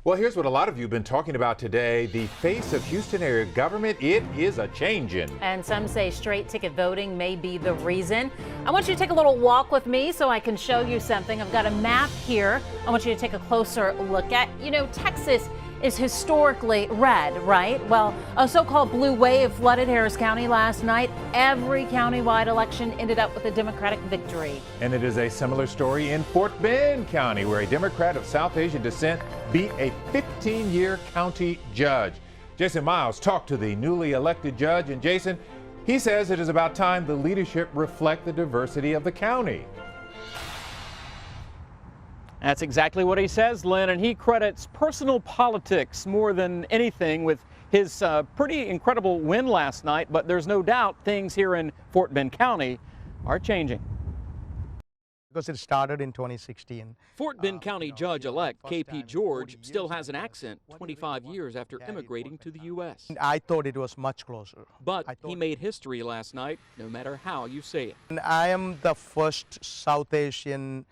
Well, here's what a lot of you have been talking about today. The face of Houston area government, it is a changing. And some say straight ticket voting may be the reason. I want you to take a little walk with me so I can show you something. I've got a map here I want you to take a closer look at. You know, Texas is historically red, right? Well, a so-called blue wave flooded Harris County last night. Every countywide election ended up with a Democratic victory. And it is a similar story in Fort Bend County, where a Democrat of South Asian descent beat a 15-year county judge. Jason Miles talked to the newly elected judge, and Jason, he says it is about time the leadership reflect the diversity of the county. That's exactly what he says, Lynn, and he credits personal politics more than anything with his pretty incredible win last night. But there's no doubt things here in Fort Bend County are changing. Because it started in 2016. Fort Bend County Judge-elect K.P. George still has an accent 25 years after immigrating to the U.S. I thought it was much closer. But he made history last night, no matter how you say it. And I am the first South Asian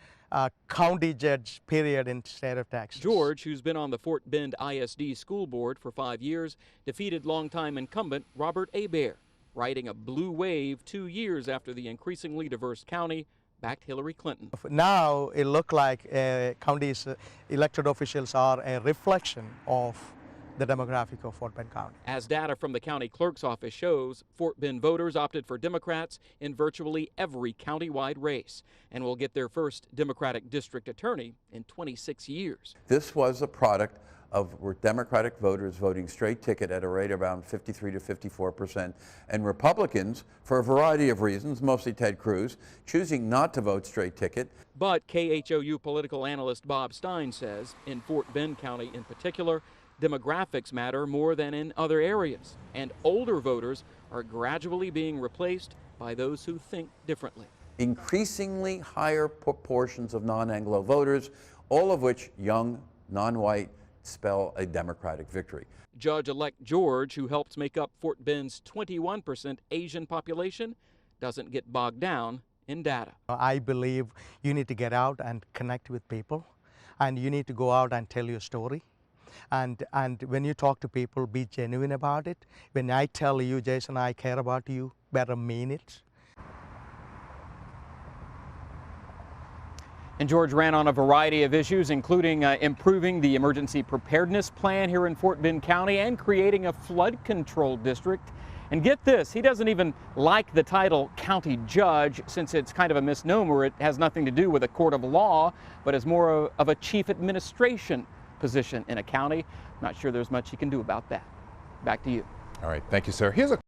county judge, period, in the state of Texas. George, who's been on the Fort Bend ISD school board for 5 years, defeated longtime incumbent Robert Hebert, riding a blue wave 2 years after the increasingly diverse county backed Hillary Clinton. Now it looks like county's elected officials are a reflection of the demographic of Fort Bend County. As data from the county clerk's office shows, Fort Bend voters opted for Democrats in virtually every countywide race and will get their first Democratic district attorney in 26 years. This was a product of Democratic voters voting straight ticket at a rate around 53 to 54%, and Republicans, for a variety of reasons, mostly Ted Cruz, choosing not to vote straight ticket. But KHOU political analyst Bob Stein says in Fort Bend County in particular, demographics matter more than in other areas, and older voters are gradually being replaced by those who think differently. Increasingly higher proportions of non-Anglo voters, all of which young, non-white, spell a Democratic victory. Judge-elect George, who helped make up Fort Bend's 21% Asian population, doesn't get bogged down in data. I believe you need to get out and connect with people, and you need to go out and tell your story. And when you talk to people, be genuine about it. When I tell you, Jason, I care about you, better mean it. And George ran on a variety of issues, including improving the emergency preparedness plan here in Fort Bend County and creating a flood control district. And get this, he doesn't even like the title county judge, since it's kind of a misnomer. It has nothing to do with a court of law, but is more of a chief administration position in a county. Not sure there's much he can do about that. Back to you. All right, thank you, sir. Here's a